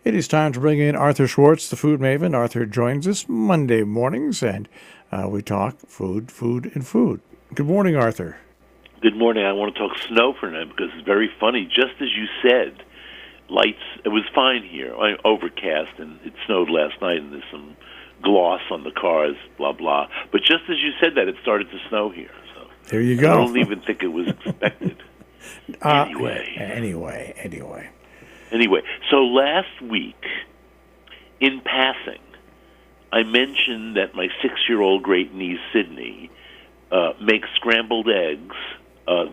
It is time to bring in Arthur Schwartz, the food maven. Arthur joins us Monday mornings, and we talk food, and food. Good morning, Arthur. Good morning. I want to talk snow for now because it's very funny. Just as you said, lights, it was fine here, overcast, and it snowed last night, and there's some gloss on the cars, blah, blah. But just as you said that, it started to snow here. So there you go. I don't even think it was expected. Anyway, so last week, in passing, I mentioned that my 6-year-old great niece, Sydney, makes scrambled eggs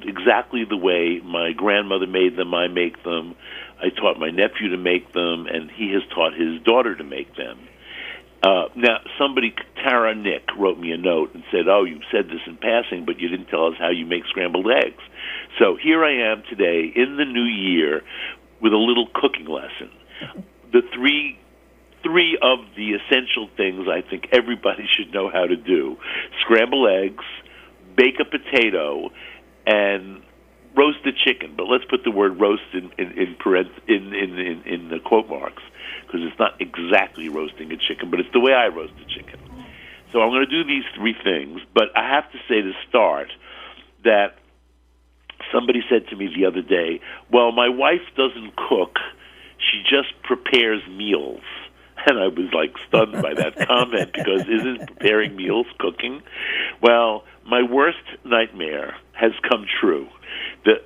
exactly the way my grandmother made them, I make them. I taught my nephew to make them, and he has taught his daughter to make them. Now, somebody, Tara Nick, wrote me a note and said, oh, you said this in passing, but you didn't tell us how you make scrambled eggs. So here I am today in the new year with a little cooking lesson. The three of the essential things I think everybody should know how to do: scramble eggs, bake a potato, and roast a chicken. But let's put the word roast in the quote marks, because it's not exactly roasting a chicken, but it's the way I roast a chicken. So I'm going to do these three things, but I have to say to start that somebody said to me the other day, well, my wife doesn't cook, she just prepares meals. And I was like stunned by that comment, because isn't preparing meals cooking? Well, my worst nightmare has come true.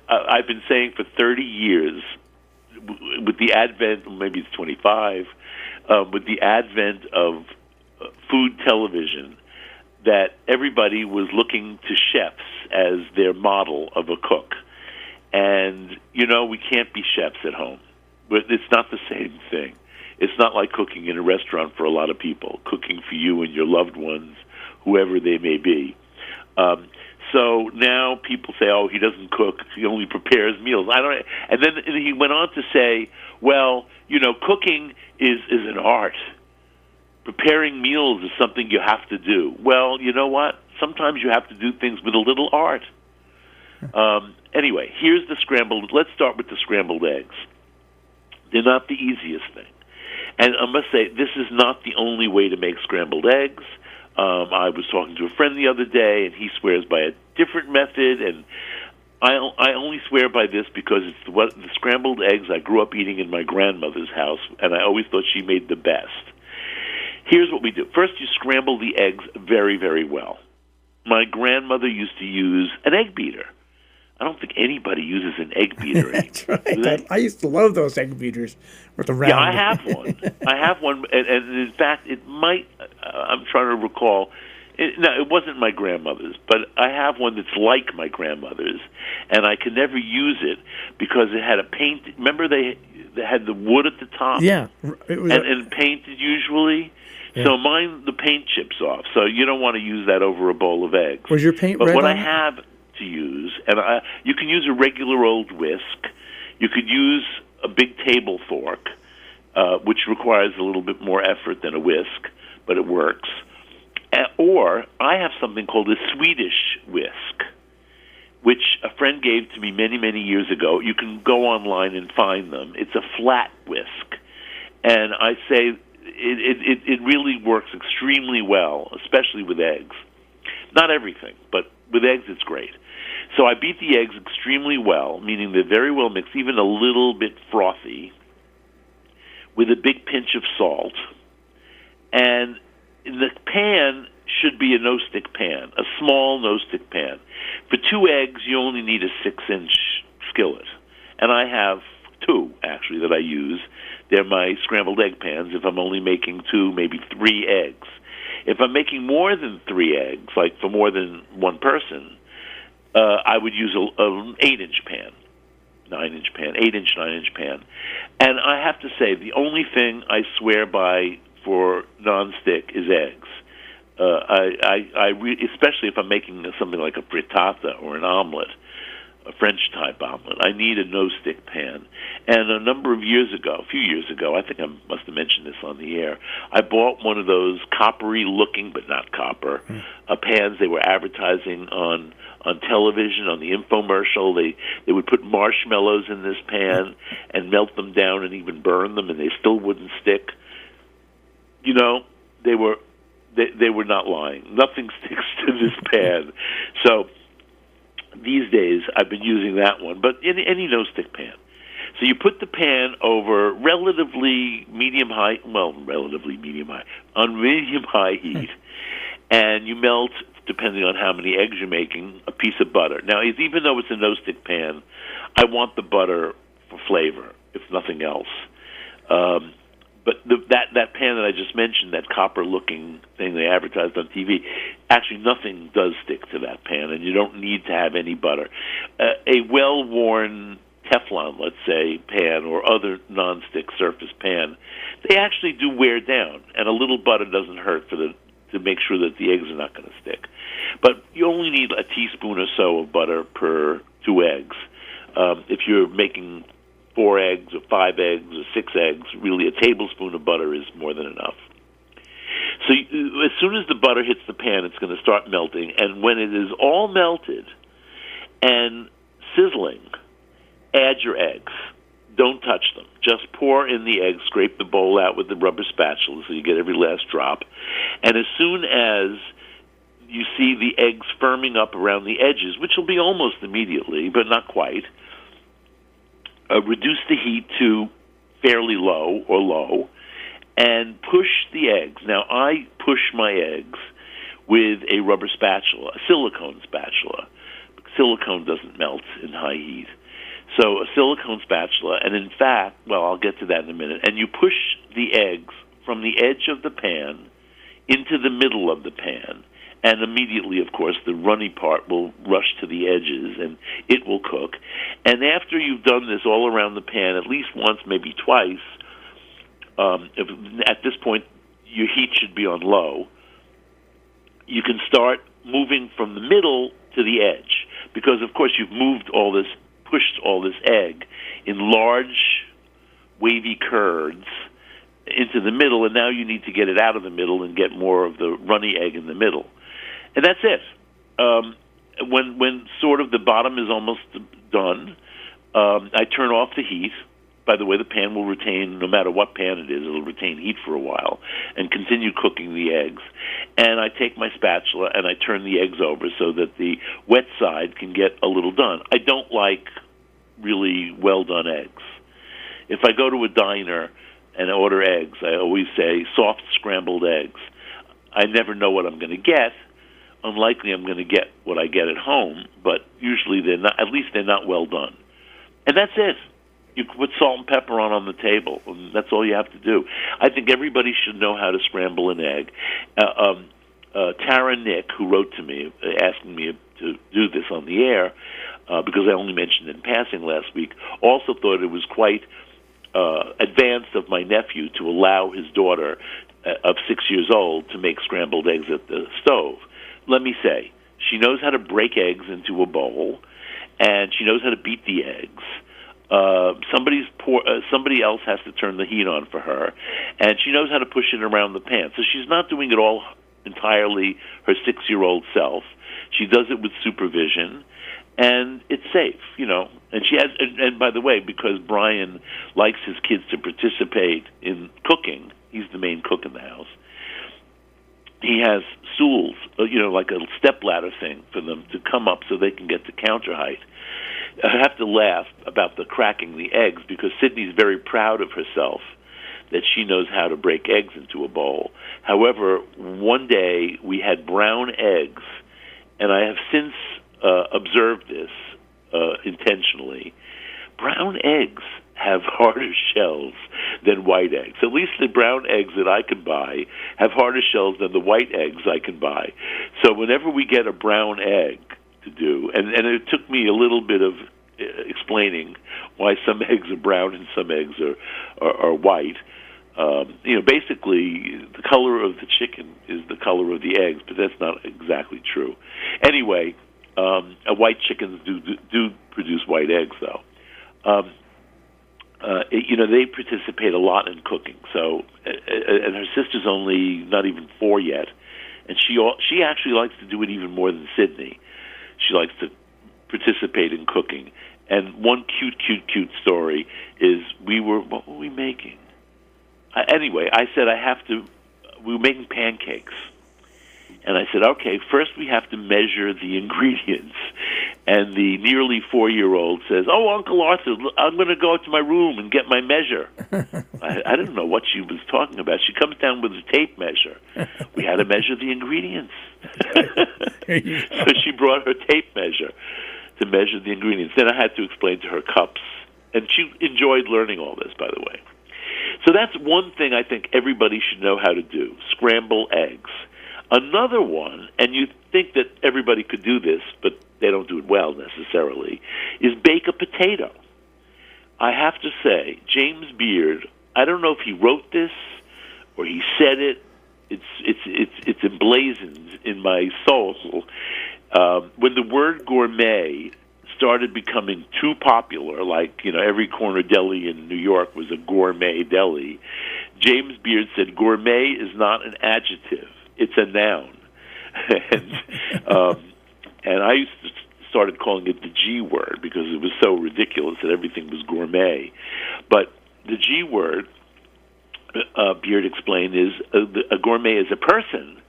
I've been saying for 30 years, with the advent, maybe it's 25, with the advent of food television, that everybody was looking to chefs as their model of a cook. And, we can't be chefs at home. But it's not the same thing. It's not like cooking in a restaurant for a lot of people, cooking for you and your loved ones, whoever they may be. So now people say, oh, he doesn't cook, he only prepares meals. And then he went on to say, well, cooking is an art. Preparing meals is something you have to do. Well, you know what? Sometimes you have to do things with a little art. Anyway, here's the scrambled. Let's start with the scrambled eggs. They're not the easiest thing. And I must say, this is not the only way to make scrambled eggs. I was talking to a friend the other day, and he swears by a different method, and I only swear by this because it's the scrambled eggs I grew up eating in my grandmother's house, and I always thought she made the best. Here's what we do. First, you scramble the eggs very, very well. My grandmother used to use an egg beater. I don't think anybody uses an egg beater anymore. That's right. I used to love those egg beaters with the round. Yeah, I have one. And in fact, it might, I'm trying to recall, it wasn't my grandmother's, but I have one that's like my grandmother's, and I could never use it because it had a paint. Remember they had the wood at the top? Yeah. It was and painted usually? Yeah. So mine, the paint chips off, so you don't want to use that over a bowl of eggs. Was your paint red? But what I have to use, and you can use a regular old whisk. You could use a big table fork, which requires a little bit more effort than a whisk, but it works. Or I have something called a Swedish whisk, which a friend gave to me many, many years ago. You can go online and find them. It's a flat whisk. And I say it really works extremely well, especially with eggs. Not everything, but with eggs it's great. So I beat the eggs extremely well, meaning they're very well mixed, even a little bit frothy, with a big pinch of salt. And the pan should be a no-stick pan, a small no-stick pan. For 2 eggs, you only need a 6-inch skillet. And I have 2, actually, that I use. They're my scrambled egg pans if I'm only making 2, maybe 3 eggs. If I'm making more than 3 eggs, like for more than one person, I would use an 8-inch pan, 9-inch pan, 8-inch, 9-inch pan. And I have to say, the only thing I swear by for nonstick is eggs. Especially if I'm making something like a frittata or an omelet. a French-type omelet, I need a no-stick pan. And a few years ago, I think I must have mentioned this on the air, I bought one of those coppery-looking, but not copper, pans they were advertising on television, on the infomercial. They would put marshmallows in this pan and melt them down and even burn them, and they still wouldn't stick. You know, they were not lying. Nothing sticks to this pan. So these days, I've been using that one, but in any no-stick pan. So you put the pan over relatively medium-high, on medium-high heat, and you melt, depending on how many eggs you're making, a piece of butter. Now, even though it's a no-stick pan, I want the butter for flavor, if nothing else. But that pan that I just mentioned, that copper-looking thing they advertised on TV, actually nothing does stick to that pan, and you don't need to have any butter. A well-worn Teflon, let's say, pan or other non-stick surface pan, they actually do wear down, and a little butter doesn't hurt to make sure that the eggs are not going to stick. But you only need a teaspoon or so of butter per 2 eggs. If you're making 4 eggs or 5 eggs or 6 eggs, really a tablespoon of butter is more than enough. So as soon as the butter hits the pan, it's going to start melting, and when it is all melted and sizzling, add your eggs. Don't touch them. Just pour in the eggs, scrape the bowl out with the rubber spatula so you get every last drop. And as soon as you see the eggs firming up around the edges, which will be almost immediately, but not quite, reduce the heat to fairly low or low, and push the eggs. Now, I push my eggs with a rubber spatula, a silicone spatula. Silicone doesn't melt in high heat. So a silicone spatula, and in fact, well, I'll get to that in a minute, and you push the eggs from the edge of the pan into the middle of the pan, and immediately, of course, the runny part will rush to the edges, and it will cook. And after you've done this all around the pan, at least once, maybe twice, at this point, your heat should be on low. You can start moving from the middle to the edge, because, of course, you've pushed all this egg in large, wavy curds into the middle, and now you need to get it out of the middle and get more of the runny egg in the middle. And that's it. When sort of the bottom is almost done, I turn off the heat. By the way, the pan will retain, no matter what pan it is, it'll retain heat for a while and continue cooking the eggs. And I take my spatula and I turn the eggs over so that the wet side can get a little done. I don't like really well-done eggs. If I go to a diner and order eggs, I always say soft scrambled eggs. I never know what I'm going to get. Unlikely I'm going to get what I get at home, but usually they're not, at least they're not well done. And that's it. You put salt and pepper on the table, and that's all you have to do. I think everybody should know how to scramble an egg. Tara Nick, who wrote to me asking me to do this on the air, because I only mentioned it in passing last week, also thought it was quite advanced of my nephew to allow his daughter of 6 years old to make scrambled eggs at the stove. Let me say, she knows how to break eggs into a bowl, and she knows how to beat the eggs. Somebody else has to turn the heat on for her, and she knows how to push it around the pan. So she's not doing it all entirely her 6-year-old self. She does it with supervision, and it's safe, you know. And she has, and by the way, because Brian likes his kids to participate in cooking, he's the main cook in the house. He has stools, like a stepladder thing for them to come up so they can get to counter height. I have to laugh about the cracking the eggs because Sydney's very proud of herself that she knows how to break eggs into a bowl. However, one day we had brown eggs, and I have since observed this intentionally. Brown eggs have harder shells than white eggs. At least the brown eggs that I can buy have harder shells than the white eggs I can buy. So whenever we get a brown egg to do, and it took me a little bit of explaining why some eggs are brown and some eggs are white. Basically, the color of the chicken is the color of the eggs, but that's not exactly true. Anyway, White chickens do produce white eggs, though. They participate a lot in cooking. So, and her sister's only not even 4 yet, and she actually likes to do it even more than Sydney. She likes to participate in cooking. And one cute story is what were we making? Anyway, I said we were making pancakes. And I said, okay, first we have to measure the ingredients. And the nearly 4-year-old says, oh, Uncle Arthur, I'm going to go to my room and get my measure. I didn't know what she was talking about. She comes down with a tape measure. We had to measure the ingredients. So she brought her tape measure to measure the ingredients. Then I had to explain to her cups. And she enjoyed learning all this, by the way. So that's one thing I think everybody should know how to do, scramble eggs. Another one, and you think that everybody could do this, but they don't do it well necessarily, is bake a potato. I have to say, James Beard, I don't know if he wrote this or he said it. It's emblazoned in my soul. When the word gourmet started becoming too popular, like every corner deli in New York was a gourmet deli, James Beard said gourmet is not an adjective. It's a noun. And I started calling it the G word because it was so ridiculous that everything was gourmet. But the G word, Beard explained, is a gourmet is a person,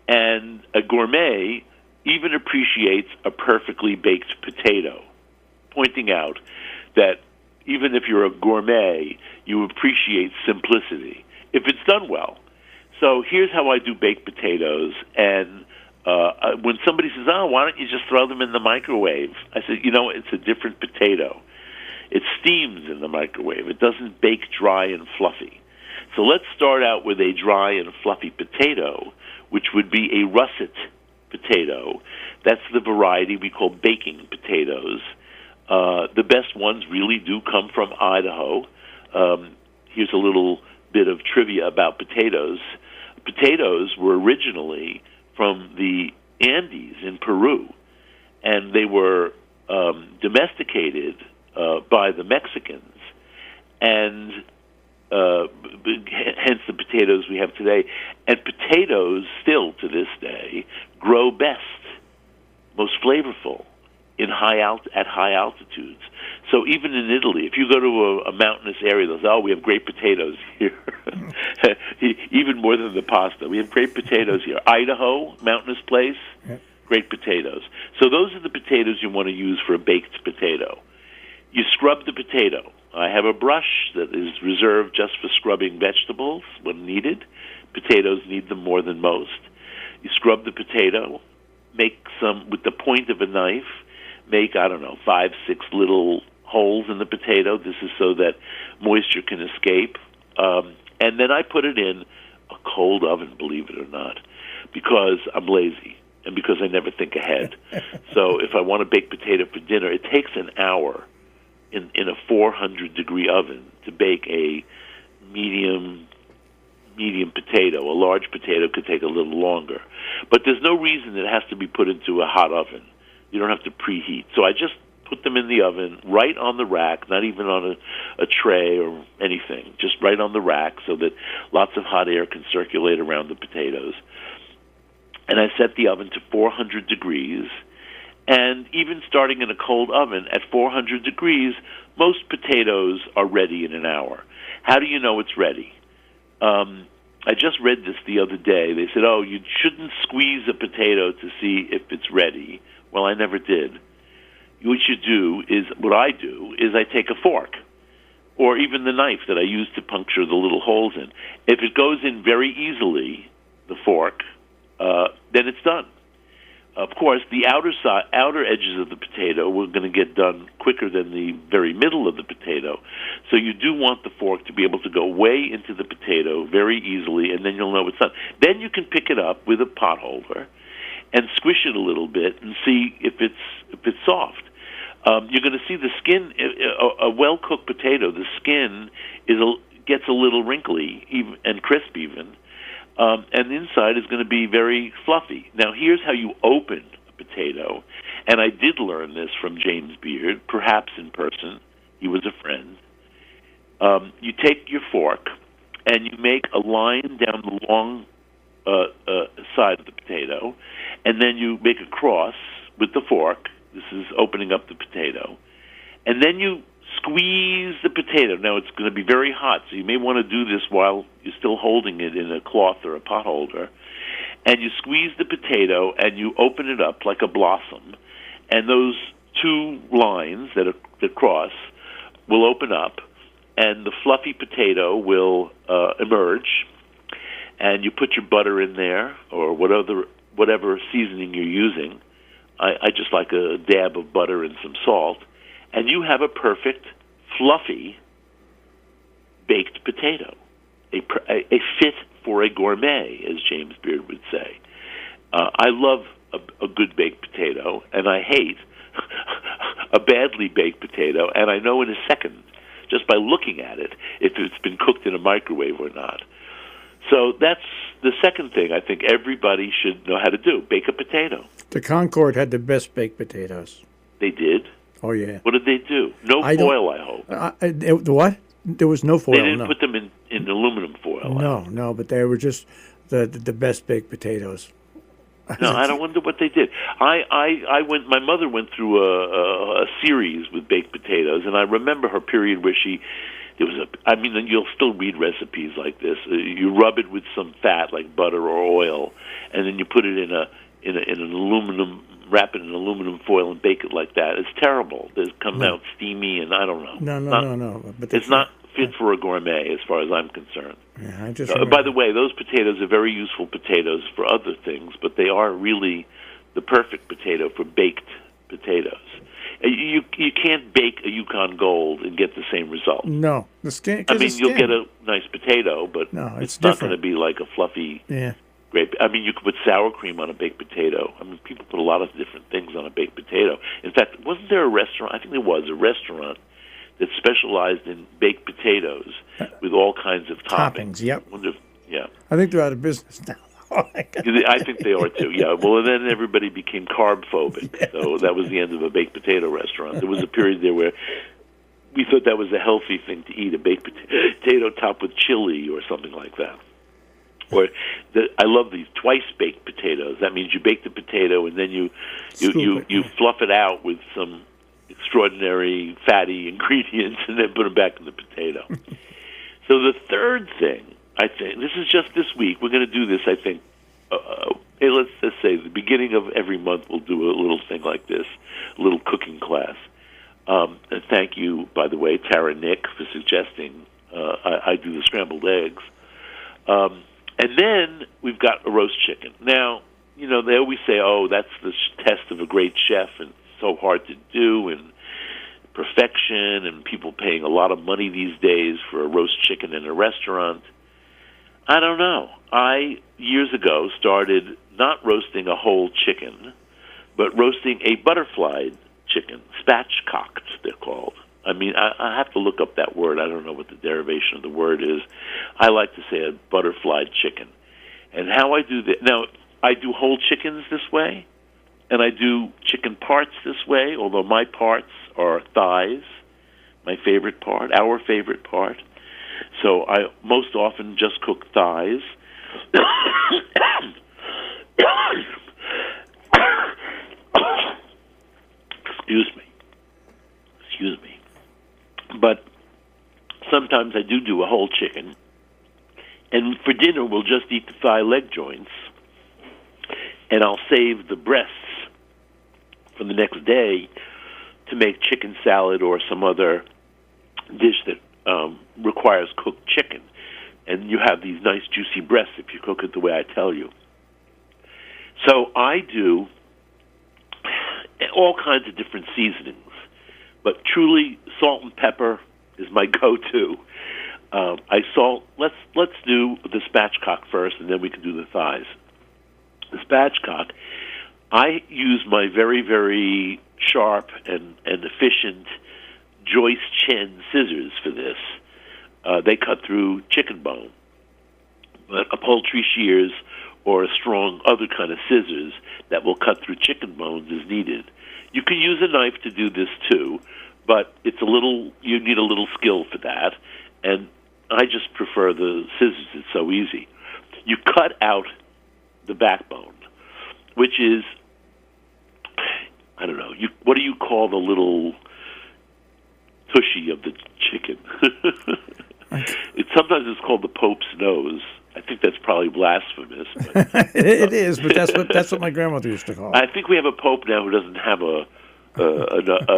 and a gourmet even appreciates a perfectly baked potato, pointing out that even if you're a gourmet, you appreciate simplicity if it's done well. So here's how I do baked potatoes. And when somebody says, oh, why don't you just throw them in the microwave? I said, it's a different potato. It steams in the microwave. It doesn't bake dry and fluffy. So let's start out with a dry and fluffy potato, which would be a russet potato. That's the variety we call baking potatoes. The best ones really do come from Idaho. Here's a little bit of trivia about potatoes. Potatoes were originally from the Andes in Peru, and they were domesticated by the Mexicans, and hence the potatoes we have today. And potatoes still to this day grow best, most flavorful at high altitudes. So even in Italy, if you go to a mountainous area, they'll say, oh, we have great potatoes here. Even more than the pasta. We have great potatoes here. Idaho, mountainous place, great potatoes. So those are the potatoes you want to use for a baked potato. You scrub the potato. I have a brush that is reserved just for scrubbing vegetables when needed. Potatoes need them more than most. You scrub the potato, make some, with the point of a knife, make, 5, 6 little holes in the potato. This is so that moisture can escape. And then I put it in a cold oven, believe it or not, because I'm lazy and because I never think ahead. So if I want to bake potato for dinner, it takes an hour in a 400-degree oven to bake a medium potato. A large potato could take a little longer. But there's no reason it has to be put into a hot oven. You don't have to preheat. So I just put them in the oven right on the rack, not even on a tray or anything, just right on the rack so that lots of hot air can circulate around the potatoes. And I set the oven to 400 degrees. And even starting in a cold oven at 400 degrees, most potatoes are ready in an hour. How do you know it's ready? I just read this the other day. They said, oh, you shouldn't squeeze a potato to see if it's ready. Well, I never did. What I do is I take a fork or even the knife that I use to puncture the little holes in. If it goes in very easily, the fork, then it's done. Of course, the outer edges of the potato were going to get done quicker than the very middle of the potato. So you do want the fork to be able to go way into the potato very easily, and then you'll know it's done. Then you can pick it up with a pot holder and squish it a little bit and see if it's soft. You're going to see the skin. A well-cooked potato, the skin gets a little wrinkly and crisp even. And the inside is going to be very fluffy. Now, here's how you open a potato. And I did learn this from James Beard, perhaps in person. He was a friend. You take your fork and you make a line down the long side of the potato, and then you make a cross with the fork. This is opening up the potato. And then you squeeze the potato. Now, it's going to be very hot, so you may want to do this while you're still holding it in a cloth or a pot holder. And you squeeze the potato, and you open it up like a blossom. And those two lines that cross will open up, and the fluffy potato will emerge. And you put your butter in there, or whatever seasoning you're using. I just like a dab of butter and some salt. And you have a perfect, fluffy, baked potato, a fit for a gourmet, as James Beard would say. I love a good baked potato, and I hate a badly baked potato, and I know in a second, just by looking at it, if it's been cooked in a microwave or not. So that's the second thing I think everybody should know how to do, bake a potato. The Concord had the best baked potatoes. They did? Oh, yeah. What did they do? No foil, I hope. The what? There was no foil, They didn't put them in aluminum foil. No, but they were just the best baked potatoes. No, I don't wonder what they did. My mother went through a series with baked potatoes, and I remember her period where you'll still read recipes like this. You rub it with some fat, like butter or oil, and then you put it in an aluminum, wrap it in aluminum foil and bake it like that. It's terrible. It comes out steamy, and I don't know. No. But it's not fit for a gourmet, as far as I'm concerned. Yeah, by the way, those potatoes are very useful potatoes for other things, but they are really the perfect potato for baked potatoes. You can't bake a Yukon Gold and get the same result. No, you'll get a nice potato, but it's not going to be like a fluffy grape. You could put sour cream on a baked potato. People put a lot of different things on a baked potato. In fact, wasn't there a restaurant? I think there was a restaurant that specialized in baked potatoes with all kinds of toppings. Yep. Yeah. I think they're out of business now. I think they are too. Yeah. Well, then everybody became carb phobic, so that was the end of a baked potato restaurant. There was a period there where we thought that was a healthy thing to eat, a baked potato topped with chili or something like that. Or I love these twice baked potatoes. That means you bake the potato and then you fluff it out with some extraordinary fatty ingredients and then put them back in the potato. So the third thing, I think, this is just this week. We're going to do this, I think. Let's just say the beginning of every month we'll do a little thing like this, a little cooking class. And thank you, by the way, Tara Nick, for suggesting I do the scrambled eggs. And then we've got a roast chicken. Now, they always say, that's the test of a great chef, and it's so hard to do, and perfection, and people paying a lot of money these days for a roast chicken in a restaurant. I don't know. I, years ago, started not roasting a whole chicken, but roasting a butterflied chicken, spatchcocked, they're called. I have to look up that word. I don't know what the derivation of the word is. I like to say a butterflied chicken. And how I do that, now, I do whole chickens this way, and I do chicken parts this way, although my parts are thighs, my favorite part, our favorite part. So I most often just cook thighs. Excuse me. But sometimes I do a whole chicken. And for dinner, we'll just eat the thigh leg joints. And I'll save the breasts for the next day to make chicken salad or some other dish that requires cooked chicken. And you have these nice juicy breasts if you cook it the way I tell you. So I do all kinds of different seasonings. But truly, salt and pepper is my go-to. Let's do the spatchcock first, and then we can do the thighs. The spatchcock, I use my very, very sharp and efficient Joyce Chen scissors for this. They cut through chicken bone. But a poultry shears or a strong other kind of scissors that will cut through chicken bones is needed. You can use a knife to do this too, but you need a little skill for that, and I just prefer the scissors. It's so easy. You cut out the backbone, which is, I don't know, what do you call the little tushy of the chicken? Sometimes it's called the Pope's nose. I think that's probably blasphemous. But it is, but that's what my grandmother used to call it. I think we have a pope now who doesn't have a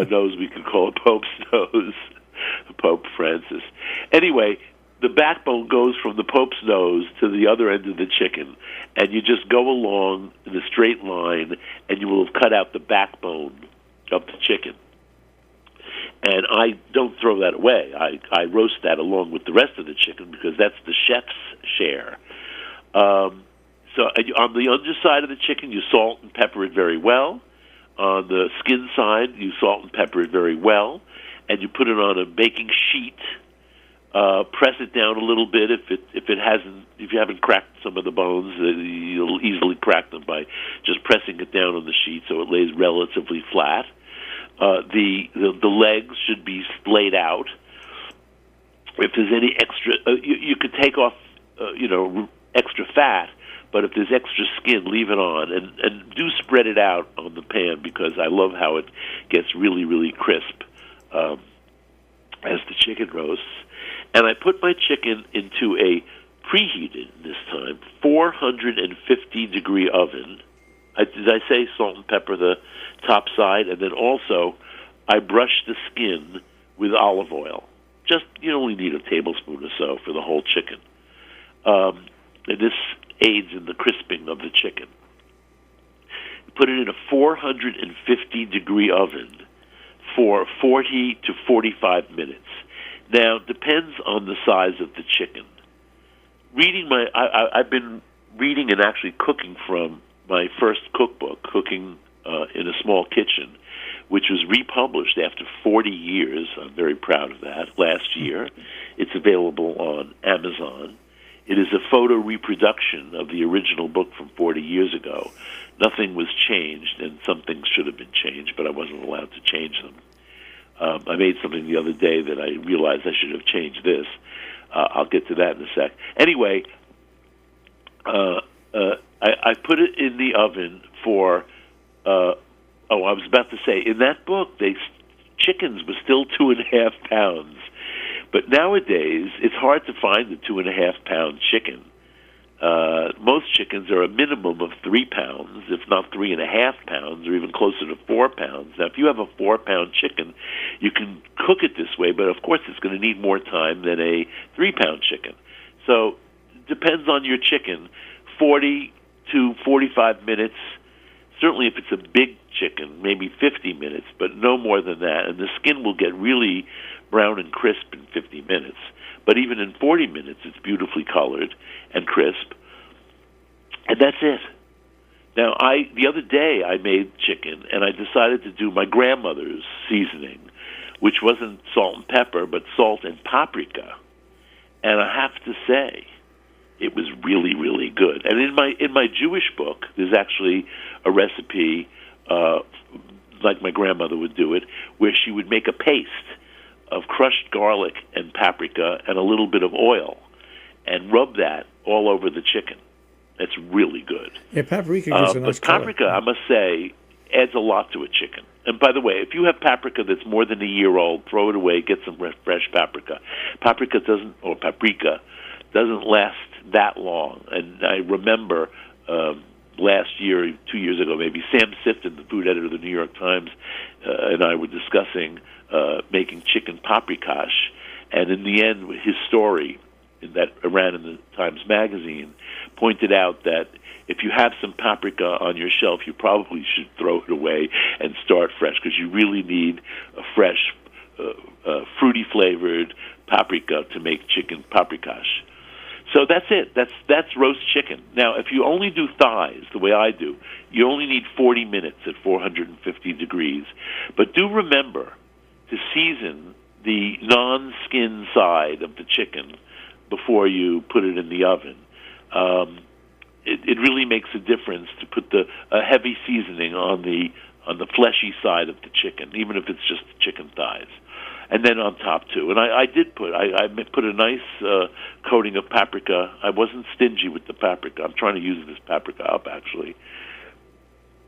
nose we can call a Pope's nose, Pope Francis. Anyway, the backbone goes from the Pope's nose to the other end of the chicken, and you just go along in a straight line, and you will have cut out the backbone of the chicken. And I don't throw that away. I roast that along with the rest of the chicken because that's the chef's share. So on the underside of the chicken, you salt and pepper it very well. On the skin side, you salt and pepper it very well, and you put it on a baking sheet. Press it down a little bit if you haven't cracked some of the bones. You'll easily crack them by just pressing it down on the sheet so it lays relatively flat. The legs should be splayed out. If there's any extra, you could take off, extra fat. But if there's extra skin, leave it on, and do spread it out on the pan because I love how it gets really, really crisp as the chicken roasts. And I put my chicken into a preheated, this time, 450-degree oven. Did I say salt and pepper the top side? And then also, I brush the skin with olive oil. Just, you only need a tablespoon or so for the whole chicken. And this aids in the crisping of the chicken. Put it in a 450-degree oven for 40 to 45 minutes. Now, it depends on the size of the chicken. I've been reading and actually cooking from my first cookbook, Cooking in a Small Kitchen, which was republished after 40 years. I'm very proud of that, last year. It's available on Amazon. It is a photo reproduction of the original book from 40 years ago. Nothing was changed, and some things should have been changed, but I wasn't allowed to change them. I made something the other day that I realized I should have changed this. I'll get to that in a sec. Anyway, I put it in the oven for, I was about to say, in that book, chickens were still 2.5 pounds. But nowadays, it's hard to find a 2.5-pound chicken. Most chickens are a minimum of 3 pounds, if not 3.5 pounds, or even closer to 4 pounds. Now, if you have a 4-pound chicken, you can cook it this way, but of course it's going to need more time than a 3-pound chicken. So it depends on your chicken, 40 to 45 minutes. Certainly if it's a big chicken, maybe 50 minutes, but no more than that. And the skin will get really brown and crisp in 50 minutes. But even in 40 minutes, it's beautifully colored and crisp. And that's it. Now, the other day I made chicken, and I decided to do my grandmother's seasoning, which wasn't salt and pepper, but salt and paprika. And I have to say, it was really, really good. And in my Jewish book, there's actually a recipe, like my grandmother would do it, where she would make a paste of crushed garlic and paprika and a little bit of oil and rub that all over the chicken. It's really good. Yeah, paprika gives a nice But paprika, color. I must say, adds a lot to a chicken. And by the way, if you have paprika that's more than a year old, throw it away, get some fresh paprika. Paprika doesn't last that long. And I remember last year, 2 years ago maybe, Sam Sifton, the food editor of the New York Times, and I were discussing making chicken paprikash. And in the end, his story that ran in the Times Magazine pointed out that if you have some paprika on your shelf, you probably should throw it away and start fresh, because you really need a fresh, fruity-flavored paprika to make chicken paprikash. So that's it. That's roast chicken. Now, if you only do thighs, the way I do, you only need 40 minutes at 450 degrees. But do remember to season the non-skin side of the chicken before you put it in the oven. it really makes a difference to put a heavy seasoning on the fleshy side of the chicken, even if it's just chicken thighs, and then on top too. And I put a nice coating of paprika. I wasn't stingy with the paprika. I'm trying to use this paprika up actually,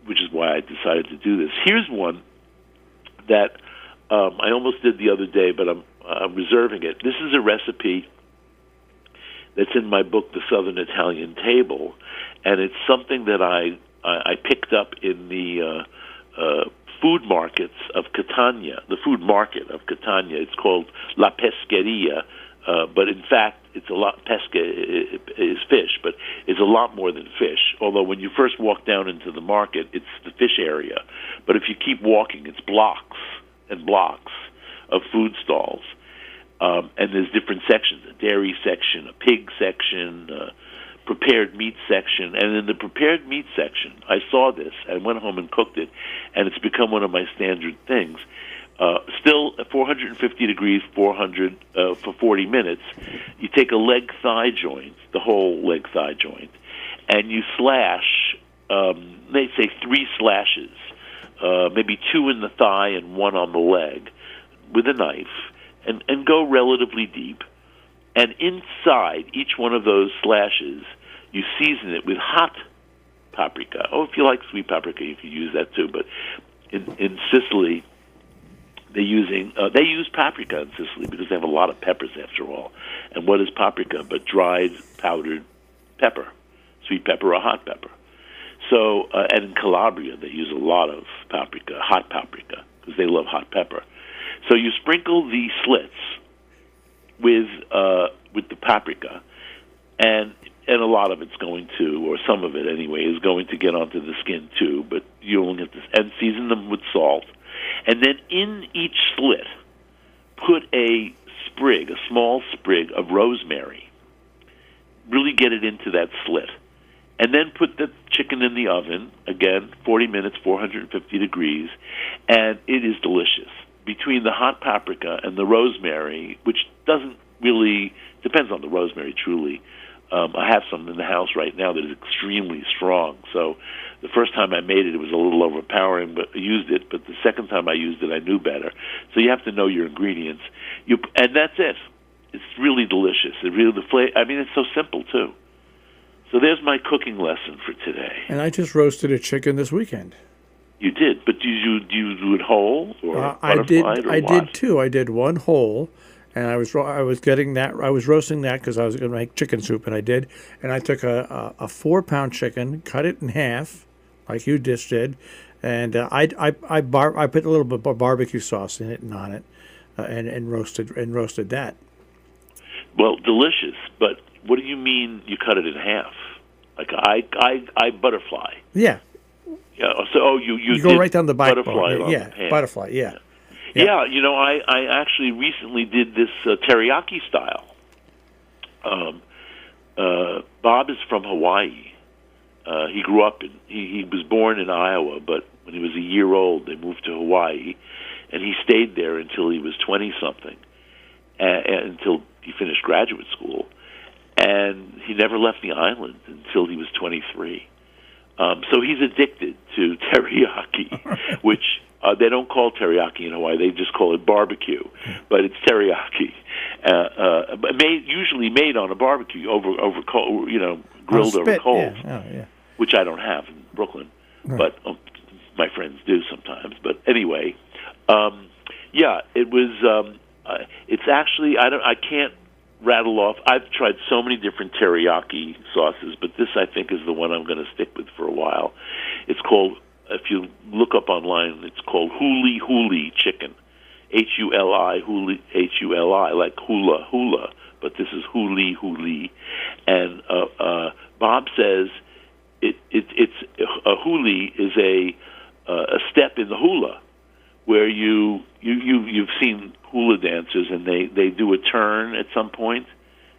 which is why I decided to do this. Here's one that I almost did the other day, but I'm reserving it. This is a recipe that's in my book, The Southern Italian Table, and it's something that I picked up in the food markets of Catania, the food market of Catania. It's called La Pescheria, but in fact, it's a lot. Pesca is fish, but it's a lot more than fish. Although when you first walk down into the market, it's the fish area. But if you keep walking, it's blocks and blocks of food stalls. And there's different sections, a dairy section, a pig section, a prepared meat section. And in the prepared meat section, I saw this. I went home and cooked it, and it's become one of my standard things. Still at 450 degrees, 400 for 40 minutes. You take a leg thigh joint, the whole leg thigh joint, and you slash, they say 3 slashes, maybe 2 in the thigh and 1 on the leg with a knife, and go relatively deep. And inside each one of those slashes, you season it with hot paprika. Oh, if you like sweet paprika, you can use that too. But in Sicily, they use paprika in Sicily because they have a lot of peppers after all. And what is paprika but dried powdered pepper, sweet pepper or hot pepper? So, and in Calabria, they use a lot of paprika, hot paprika, because they love hot pepper. So you sprinkle the slits with the paprika, and a lot of it's going to, or some of it anyway, is going to get onto the skin too. But you only have to, and season them with salt, and then in each slit, put a small sprig of rosemary. Really get it into that slit, and then put the chicken in the oven again, 40 minutes, 450 degrees, and it is delicious. Between the hot paprika and the rosemary, which doesn't really, depends on the rosemary truly. I have some in the house right now that is extremely strong. So the first time I made it, it was a little overpowering, but I used it. But the second time I used it, I knew better. So you have to know your ingredients. And that's it. It's really delicious. It's so simple too. So there's my cooking lesson for today. And I just roasted a chicken this weekend. You did, but do you do it whole or butterflied I did too. I did one whole, and I was roasting that because I was going to make chicken soup, and I did. And I took a 4-pound chicken, cut it in half, like you just did, and I put a little bit of barbecue sauce in it and on it, and roasted that. Well, delicious. But what do you mean you cut it in half? Like I butterfly. Yeah. Yeah. So you go right down the backbone. Yeah. Butterfly. Yeah. Yeah. I actually recently did this teriyaki style. Bob is from Hawaii. He grew up he was born in Iowa, but when he was a year old, they moved to Hawaii, and he stayed there until he was 20-something, until he finished graduate school, and he never left the island until he was 23. So he's addicted to teriyaki, which they don't call teriyaki in Hawaii. They just call it barbecue, but it's teriyaki. Usually made on a barbecue over grilled over coals, which I don't have in Brooklyn, but my friends do sometimes. But anyway, it was. It's actually I can't rattle off. I've tried so many different teriyaki sauces, but this I think is the one I'm going to stick with for a while. It's called, if you look up online, it's called Huli Huli chicken, Huli Huli, like hula, but this is Huli Huli, and Bob says it's a huli is a step in the hula, where you've seen hula dancers, and they do a turn at some point.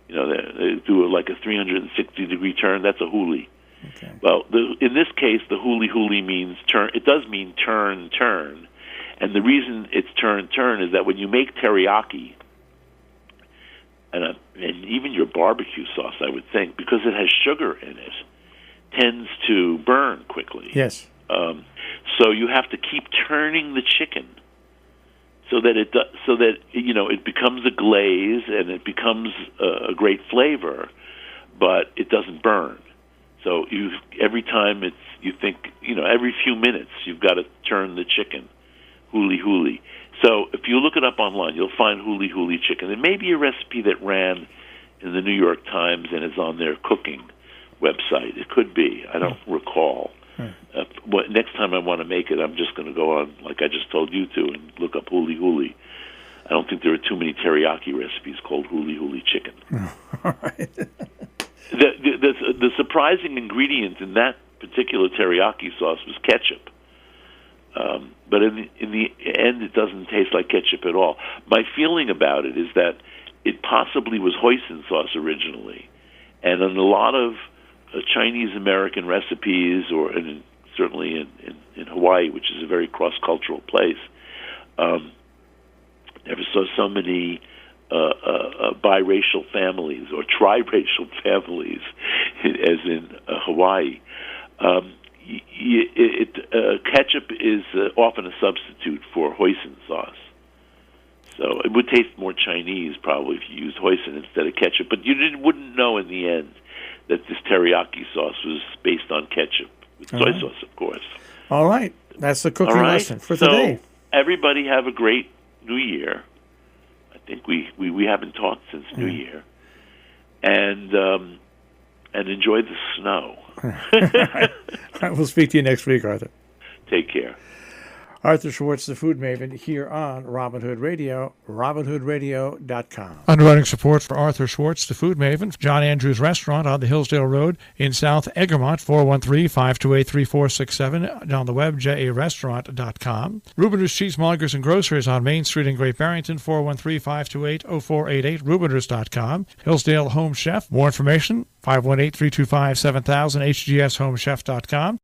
They do like a 360-degree turn. That's a huli. Okay. Well, in this case, the huli means turn. It does mean turn, and the reason it's turn is that when you make teriyaki, and even your barbecue sauce, I would think, because it has sugar in it, tends to burn quickly. Yes. So you have to keep turning the chicken so that it becomes a glaze and it becomes a great flavor, but it doesn't burn. So every time every few minutes you've got to turn the chicken, huli huli. So if you look it up online, you'll find huli huli chicken. There may be a recipe that ran in the New York Times and is on their cooking website. It could be. I don't recall. Next time I want to make it, I'm just going to go on, like I just told you to, and look up huli huli. I don't think there are too many teriyaki recipes called huli huli chicken. All right. The surprising ingredient in that particular teriyaki sauce was ketchup. But in the end, it doesn't taste like ketchup at all. My feeling about it is that it possibly was hoisin sauce originally, and in a lot of Chinese-American recipes, certainly in Hawaii, which is a very cross-cultural place, never saw so many biracial families or triracial families as in Hawaii. Ketchup is often a substitute for hoisin sauce. So it would taste more Chinese probably if you used hoisin instead of ketchup. But you wouldn't know in the end that this teriyaki sauce was based on ketchup, with soy sauce, of course. All right. That's the cooking lesson for today. So everybody have a great New Year. I think we haven't talked since New Year. And enjoy the snow. All right. We'll speak to you next week, Arthur. Take care. Arthur Schwartz, the Food Maven, here on Robin Hood Radio, robinhoodradio.com. Underwriting support for Arthur Schwartz, the Food Maven, John Andrews Restaurant on the Hillsdale Road in South Egremont, 413-528-3467, on the web, jarestaurant.com. Rubiners Cheesemongers and Grocers on Main Street in Great Barrington, 413-528-0488, rubiners.com. Hillsdale Home Chef, more information, 518-325-7000, hgshomechef.com.